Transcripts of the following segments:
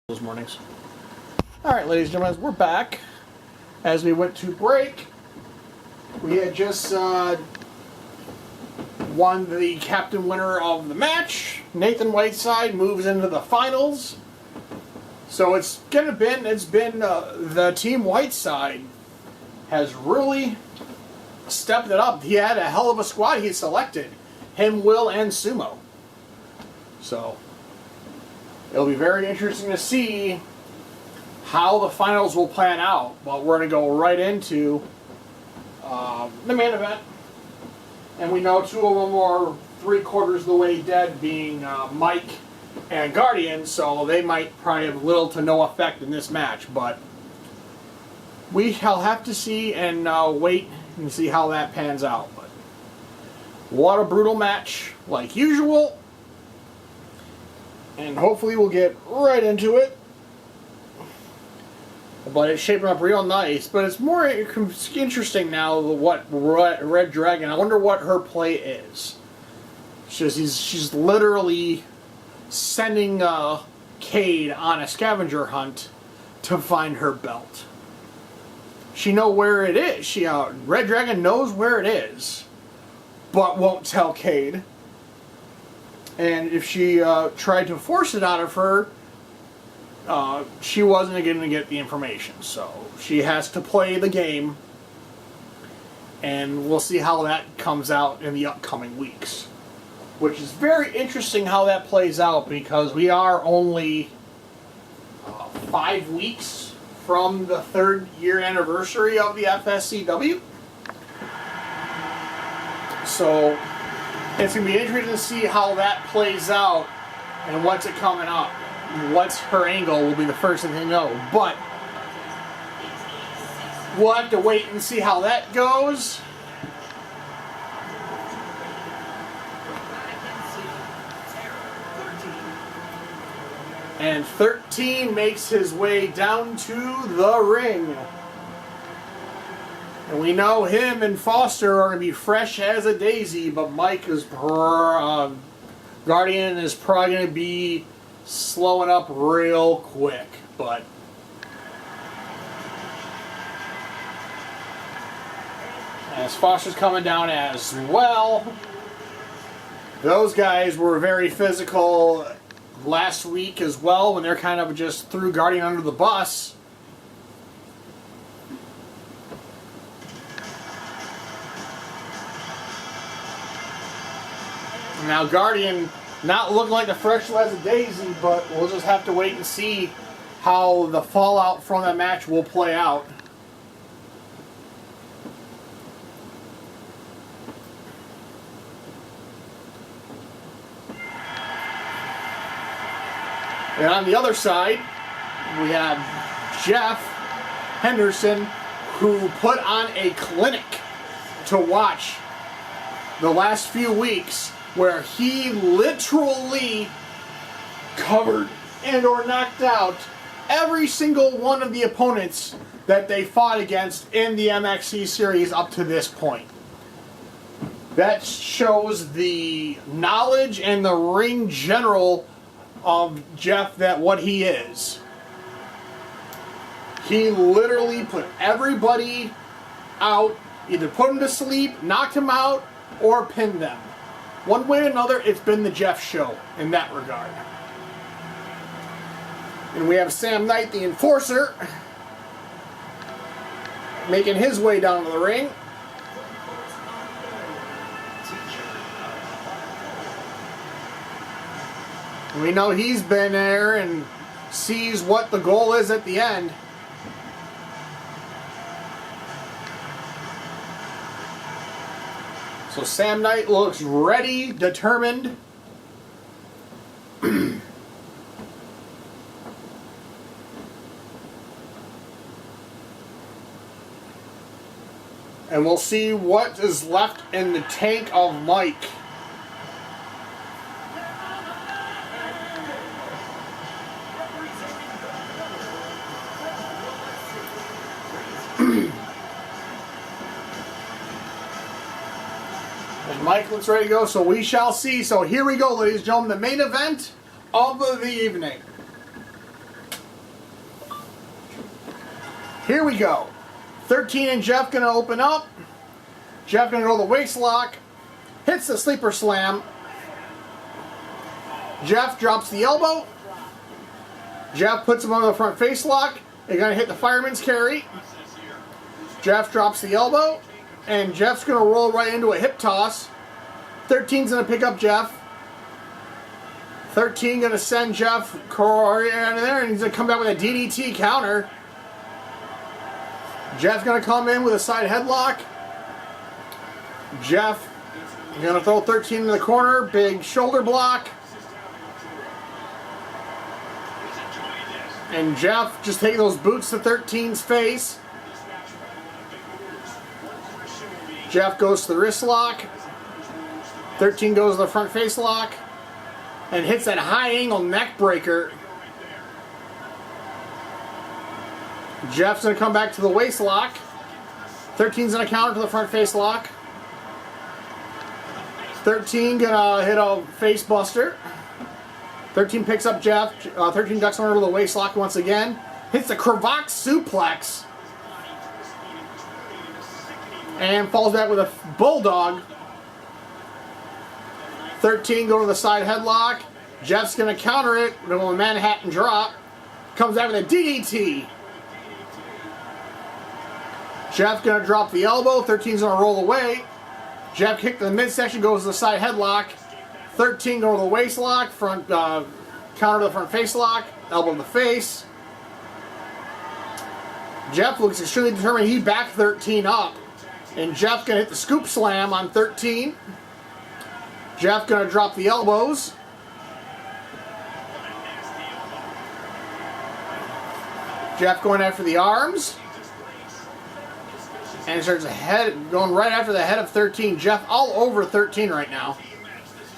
Those mornings. Alright, ladies and gentlemen, we're back. As we went to break, we had just won the captain winner of the match. Nathan Whiteside moves into the finals. So it's been the team Whiteside has really stepped it up. He had a hell of a squad he selected. Him, Will, and Sumo. So it'll be very interesting to see how the finals will plan out. But we're going to go right into the main event. And we know two of them are 3/4 of the way dead, being Mike and Guardian, so they might probably have little to no effect in this match. But we shall have to see and wait and see how that pans out. But what a brutal match, like usual. And hopefully we'll get right into it. But it's shaping up real nice. But it's more interesting now what Red Dragon, I wonder what her play is. She's literally sending Cade on a scavenger hunt to find her belt. She knows where it is. Red Dragon knows where it is, but won't tell Cade. And if she tried to force it out of her, she wasn't going to get the information. So she has to play the game, and we'll see how that comes out in the upcoming weeks. Which is very interesting how that plays out, because we are only 5 weeks from the 3rd year anniversary of the FSCW. So it's going to be interesting to see how that plays out and what's it coming up. What's her angle will be the first thing to know. But we'll have to wait and see how that goes. And 13 makes his way down to the ring. And we know him and Foster are going to be fresh as a daisy, but Mike is Guardian is probably going to be slowing up real quick. But as Foster's coming down as well, those guys were very physical last week as well, when they're kind of just threw Guardian under the bus. Now Guardian not looking like the fresh as a daisy, but we'll just have to wait and see how the fallout from that match will play out. And on the other side, we have Jeff Henderson, who put on a clinic to watch the last few weeks, where he literally covered and or knocked out every single one of the opponents that they fought against in the MXC series up to this point. That shows the knowledge and the ring general of Jeff, that what he is. He literally put everybody out, either put him to sleep, knocked him out, or pinned them. One way or another, it's been the Jeff show in that regard. And we have Sam Knight, the Enforcer, making his way down to the ring. We know he's been there and sees what the goal is at the end. So Sam Knight looks ready, determined. And we'll see what is left in the tank of Mike. And Mike looks ready to go, so we shall see. So here we go, ladies and gentlemen, the main event of the evening. Here we go. 13 and Jeff gonna open up. Jeff gonna go to the waist lock. Hits the sleeper slam. Jeff drops the elbow. Jeff puts him on the front face lock. They're gonna hit the fireman's carry. Jeff drops the elbow. And Jeff's gonna roll right into a hip toss. 13's gonna pick up Jeff. 13 gonna send Jeff Corey in there, and he's gonna come back with a DDT counter. Jeff's gonna come in with a side headlock. Jeff gonna throw 13 in the corner, big shoulder block. And Jeff just taking those boots to 13's face. Jeff goes to the wrist lock. 13 goes to the front face lock. And hits that high angle neck breaker. Jeff's going to come back to the waist lock. 13's going to counter to the front face lock. 13 going to hit a face buster. 13 picks up Jeff. 13 ducks under the waist lock once again. Hits the cravat suplex. And falls back with a bulldog. 13 go to the side headlock. Jeff's going to counter it with a Manhattan drop. Comes out with a DDT. Jeff going to drop the elbow. 13's going to roll away. Jeff kick to the midsection, goes to the side headlock. 13 go to the waist lock. Front counter to the front face lock. Elbow to the face. Jeff looks extremely determined. He backed 13 up. And Jeff going to hit the scoop slam on 13. Jeff going to drop the elbows. Jeff going after the arms. And he starts going right after the head of 13. Jeff all over 13 right now.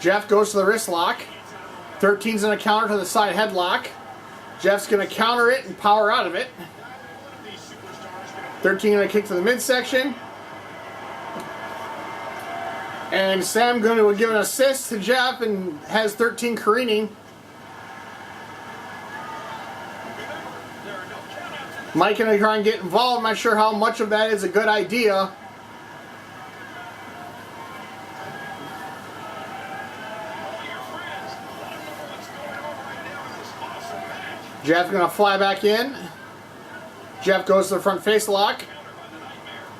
Jeff goes to the wrist lock. 13's going to counter to the side headlock. Jeff's going to counter it and power out of it. 13 going to kick to the midsection. And Sam going to give an assist to Jeff and has 13 careening. Mike going to try and get involved. I'm not sure how much of that is a good idea. Jeff going to fly back in. Jeff goes to the front face lock.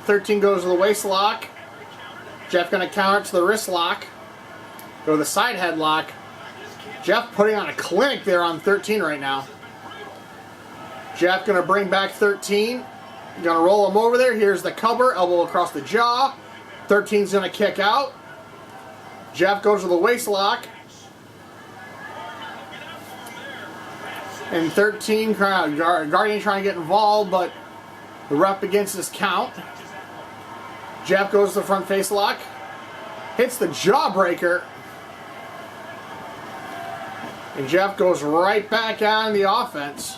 13 goes to the waist lock. Jeff going to counter to the wrist lock. Go to the side headlock. Jeff putting on a clinic there on 13 right now. Jeff going to bring back 13. Going to roll him over there. Here's the cover. Elbow across the jaw. 13's going to kick out. Jeff goes to the waist lock. And 13, Guardian trying to get involved, but the ref against his count. Jeff goes to the front face lock. Hits the jawbreaker. And Jeff goes right back on the offense.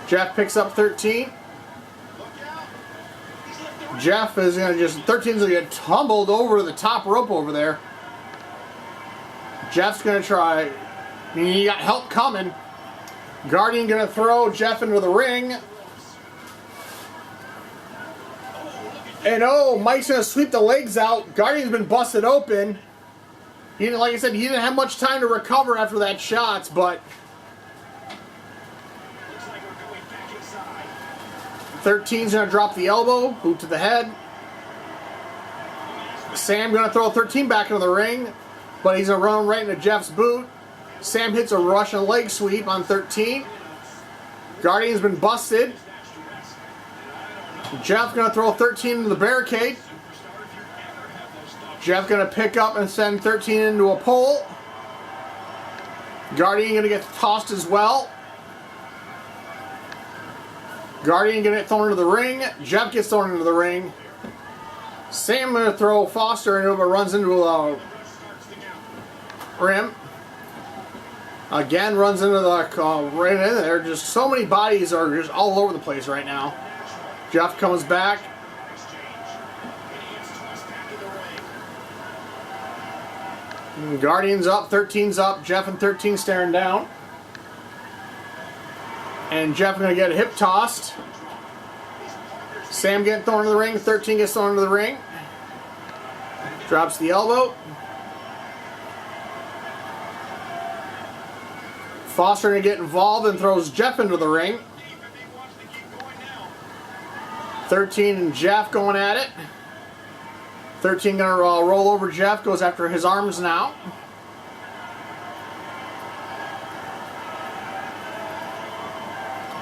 Jeff picks up 13. Jeff is going to just, 13's going to get tumbled over the top rope over there. Jeff's going to try, I mean, he got help coming. Guardian going to throw Jeff into the ring. And oh, Mike's going to sweep the legs out. Guardian's been busted open. He didn't, like I said, he didn't have much time to recover after that shots, but 13's going to drop the elbow, boot to the head. Sam going to throw 13 back into the ring, but he's going to run right into Jeff's boot. Sam hits a Russian leg sweep on 13. Guardian's been busted. Jeff going to throw 13 into the barricade. Jeff going to pick up and send 13 into a pole. Guardian going to get tossed as well. Guardian going to get thrown into the ring. Jeff gets thrown into the ring. Sam going to throw Foster into it, but runs into a rim. Again, runs into the right in there. Just so many bodies are just all over the place right now. Jeff comes back. Guardian's up, 13's up. Jeff and 13 staring down. And Jeff going to get hip tossed. Sam getting thrown into the ring. 13 gets thrown into the ring. Drops the elbow. Foster going to get involved and throws Jeff into the ring. 13 and Jeff going at it. 13 going to roll over Jeff. Goes after his arms now.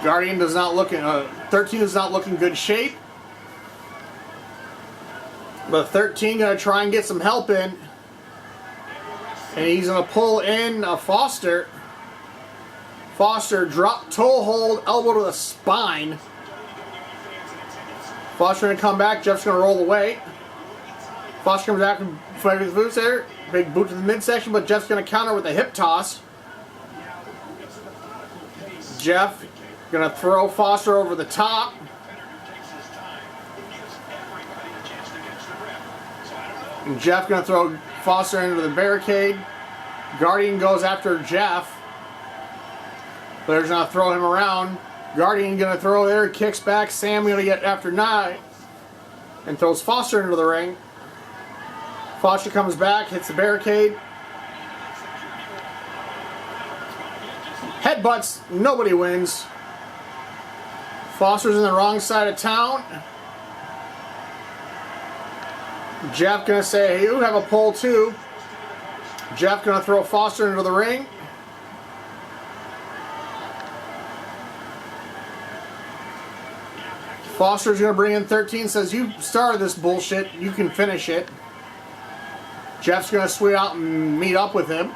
Guardian does not look in 13 does not look in good shape. But 13 going to try and get some help in. And he's going to pull in Foster. Foster drop, toe hold, elbow to the spine. Foster going to come back. Jeff's going to roll away. Foster comes back and fighting with the boots there. Big boot to the midsection, but Jeff's going to counter with a hip toss. Jeff going to throw Foster over the top. And Jeff going to throw Foster into the barricade. Guardian goes after Jeff. There's going to throw him around. Guardian going to throw there, kicks back. Sam going to get after Nye and throws Foster into the ring. Foster comes back, hits the barricade. Headbutts, nobody wins. Foster's in the wrong side of town. Jeff going to say, hey, you have a pole too. Jeff going to throw Foster into the ring. Foster's going to bring in 13, says, you started this bullshit, you can finish it. Jeff's going to swing out and meet up with him.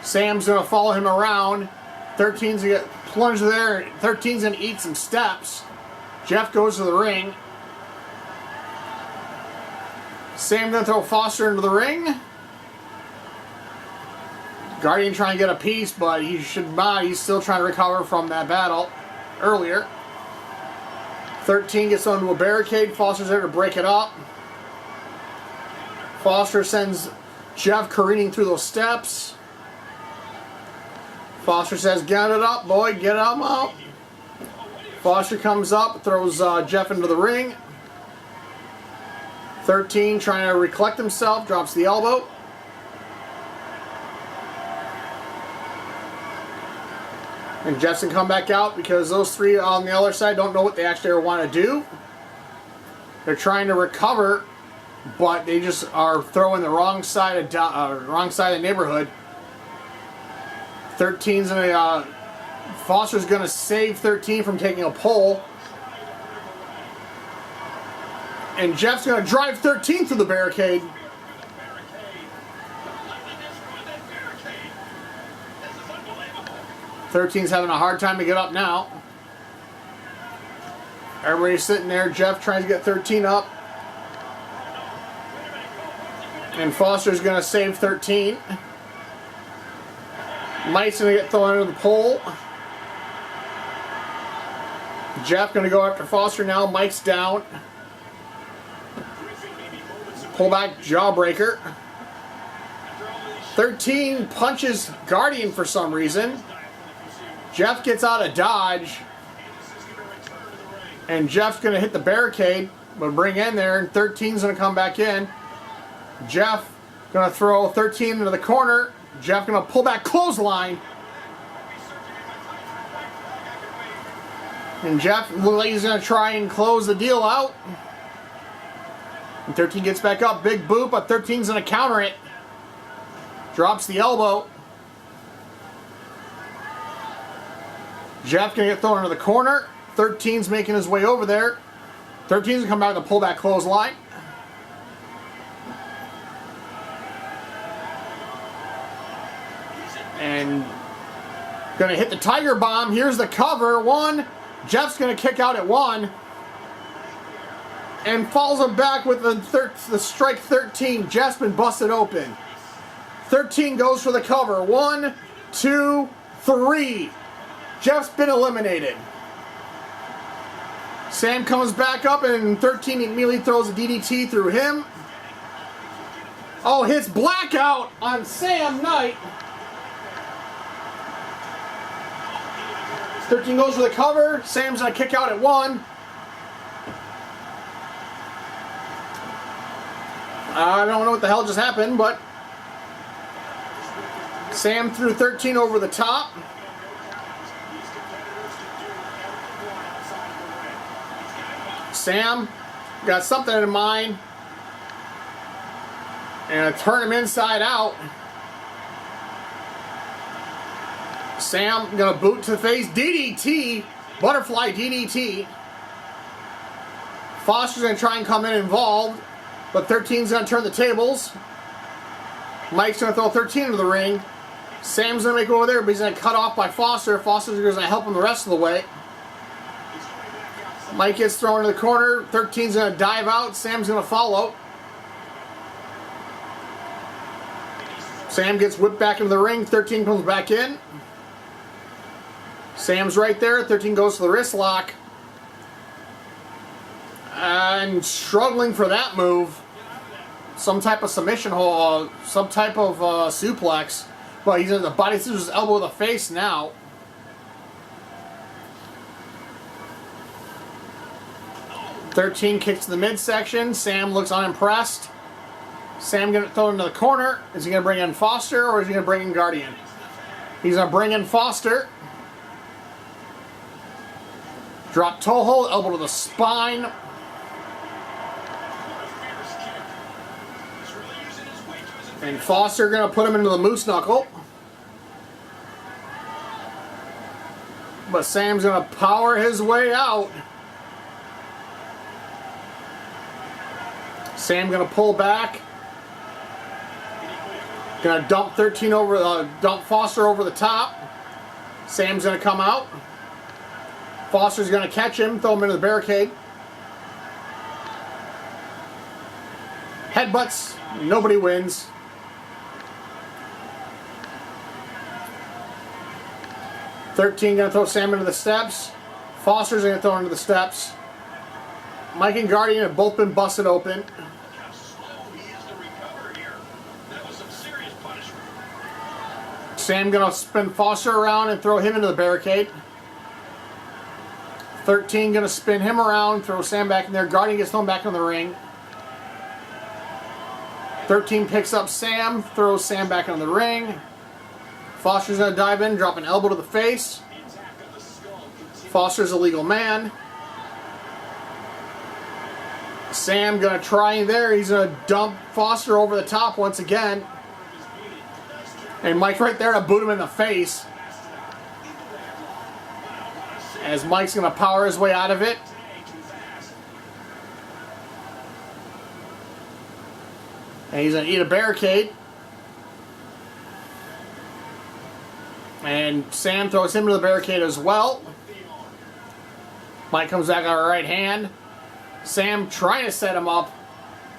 Sam's going to follow him around. 13's going to get plunged there. 13's going to eat some steps. Jeff goes to the ring. Sam going to throw Foster into the ring. Guardian trying to get a piece, but he should not. He's still trying to recover from that battle earlier. 13 gets onto a barricade. Foster's there to break it up. Foster sends Jeff careening through those steps. Foster says, get it up, boy, get him out. Foster comes up, throws Jeff into the ring. 13 trying to recollect himself, drops the elbow. And Jeff's gonna come back out because those three on the other side don't know what they actually want to do. They're trying to recover, but they just are throwing the wrong side of the neighborhood. 13's gonna Foster's gonna save 13 from taking a pole, and Jeff's gonna drive 13 through the barricade. Thirteen's having a hard time to get up now. Everybody's sitting there. Jeff tries to get 13 up. And Foster's going to save 13. Mike's going to get thrown under the pole. Jeff going to go after Foster now. Mike's down. Pull back jawbreaker. 13 punches Guardian for some reason. Jeff gets out of dodge. And Jeff's going to hit the barricade, but bring in there, and 13's going to come back in. Jeff going to throw 13 into the corner. Jeff going to pull back clothesline. And Jeff looks like he's going to try and close the deal out. And 13 gets back up, big boot, but 13's going to counter it. Drops the elbow. Jeff going to get thrown into the corner. 13's making his way over there. 13's going to come back with a pullback clothesline. And going to hit the Tiger Bomb. Here's the cover. One. Jeff's going to kick out at one. And falls him back with the strike 13. Jeff's been busted open. 13 goes for the cover. 1, 2, 3. Jeff's been eliminated. Sam comes back up and 13 immediately throws a DDT through him. Oh, hits blackout on Sam Knight. 13 goes for the cover. Sam's going to kick out at 1. I don't know what the hell just happened, but Sam threw 13 over the top. Sam got something in mind and turn him inside out. Sam gonna boot to the face, DDT, butterfly DDT. Foster's gonna try and come in involved, but 13's gonna turn the tables. Mike's gonna throw 13 into the ring. Sam's gonna make it over there, but he's gonna cut off by Foster. Foster's gonna help him the rest of the way. Mike gets thrown into the corner. 13's going to dive out. Sam's going to follow. Sam gets whipped back into the ring. 13 comes back in. Sam's right there. 13 goes to the wrist lock. And struggling for that move. Some type of submission hold, some type of suplex. But he's in the body scissors elbow to the face now. Thirteen kicks to the midsection. Sam looks unimpressed. Sam gonna throw him into the corner. Is he gonna bring in Foster or is he gonna bring in Guardian? He's gonna bring in Foster. Drop toe hold, elbow to the spine. And Foster gonna put him into the moose knuckle. But Sam's gonna power his way out. Sam gonna pull back. Gonna dump 13 over, dump Foster over the top. Sam's gonna come out. Foster's gonna catch him, throw him into the barricade. Headbutts, nobody wins. Thirteen gonna throw Sam into the steps. Foster's gonna throw him into the steps. Mike and Guardian have both been busted open. Sam gonna spin Foster around and throw him into the barricade. 13 gonna spin him around, throw Sam back in there. Guardian gets thrown back in the ring. 13 picks up Sam, throws Sam back in the ring. Foster's gonna dive in, drop an elbow to the face. Foster's a legal man. Sam gonna try in there. He's gonna dump Foster over the top once again. And Mike's right there to boot him in the face. As Mike's gonna power his way out of it. And he's gonna eat a barricade. And Sam throws him to the barricade as well. Mike comes back on her right hand. Sam trying to set him up.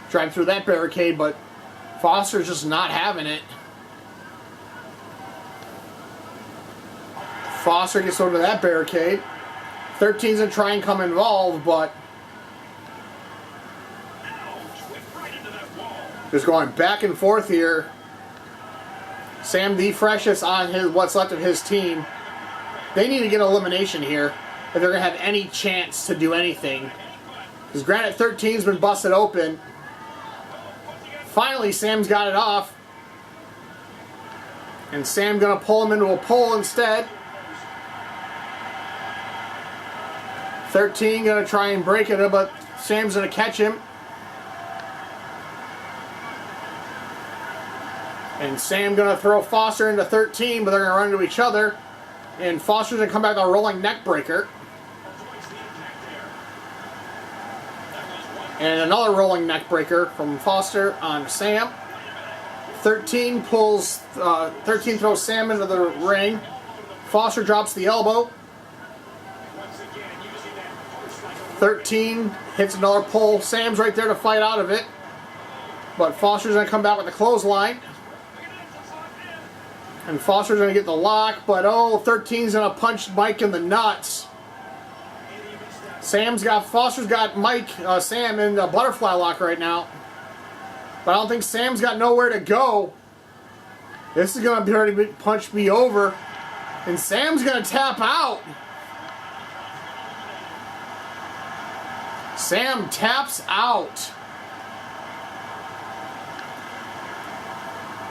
Drive through that barricade, but Foster's just not having it. Foster gets over to that barricade. 13's gonna try and come involved, but just going back and forth here. Sam, the freshest on his what's left of his team. They need to get elimination here if they're gonna have any chance to do anything. Because granted, 13's been busted open. Finally, Sam's got it off. And Sam gonna pull him into a pole instead. 13 gonna try and break it, but Sam's gonna catch him. And Sam gonna throw Foster into 13, but they're gonna run into each other. And Foster's gonna come back with a rolling neck breaker. And another rolling neck breaker from Foster on Sam. 13 throws Sam into the ring. Foster drops the elbow. 13 hits another pull. Sam's right there to fight out of it. But Foster's going to come back with the clothesline. And Foster's going to get the lock. But 13's going to punch Mike in the nuts. Foster's got Sam in the butterfly lock right now. But I don't think Sam's got nowhere to go. This is going to punch me over. And Sam's going to tap out. Sam taps out.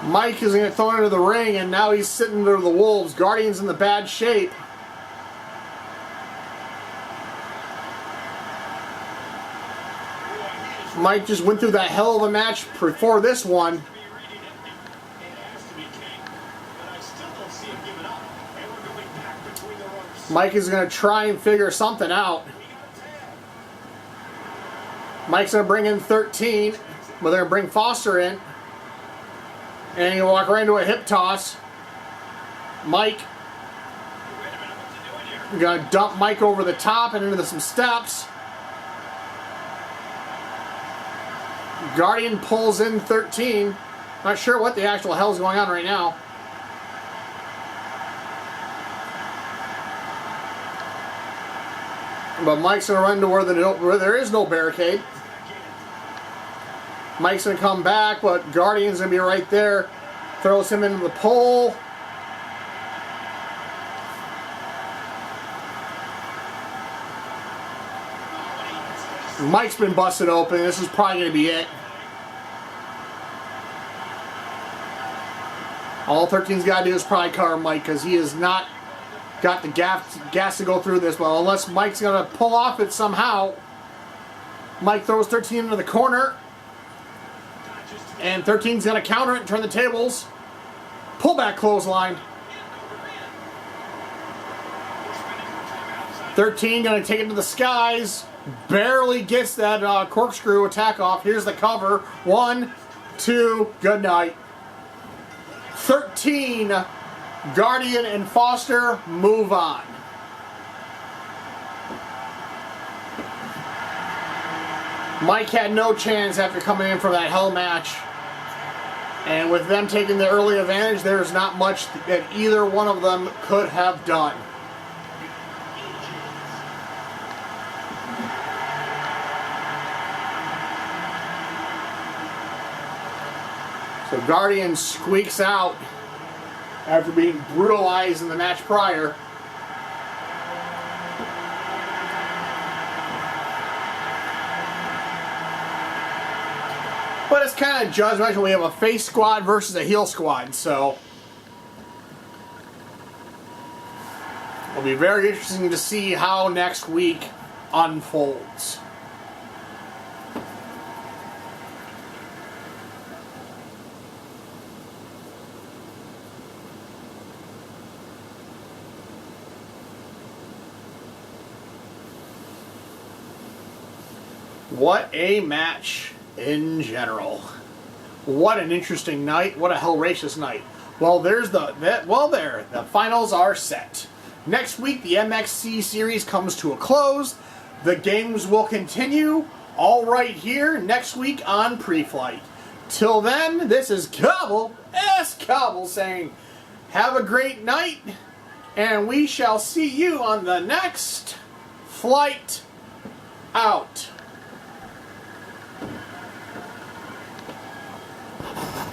Mike is going to get thrown into the ring, and now he's sitting under the Wolves. Guardian's in the bad shape. Mike just went through that hell of a match before this one. Mike is going to try and figure something out. Mike's going to bring in 13, but they're going to bring Foster in. And he'll walk right into a hip toss. Mike going to dump Mike over the top and into some steps. Guardian pulls in 13. Not sure what the actual hell is going on right now. But Mike's going to run to where there is no barricade. Mike's going to come back, but Guardian's going to be right there. Throws him into the pole. Mike's been busted open. This is probably going to be it. All 13's got to do is probably cover Mike because he has not got the gas to go through this. Well, unless Mike's going to pull off it somehow. Mike throws 13 into the corner. And 13's going to counter it and turn the tables. Pullback clothesline. 13 going to take it to the skies. Barely gets that corkscrew attack off. Here's the cover. 1, 2, good night. 13, Guardian and Foster move on. Mike had no chance after coming in for that hell match. And with them taking the early advantage, there's not much that either one of them could have done. So Guardian squeaks out after being brutalized in the match prior. But it's kind of judgment when we have a face squad versus a heel squad, so it'll be very interesting to see how next week unfolds. What a match in general. What an interesting night. What a hellacious night. Well, the finals are set. Next week, the MXC series comes to a close. The games will continue all right here next week on Preflight. Till then, this is Cobble, Cobble saying, have a great night, and we shall see you on the next flight out.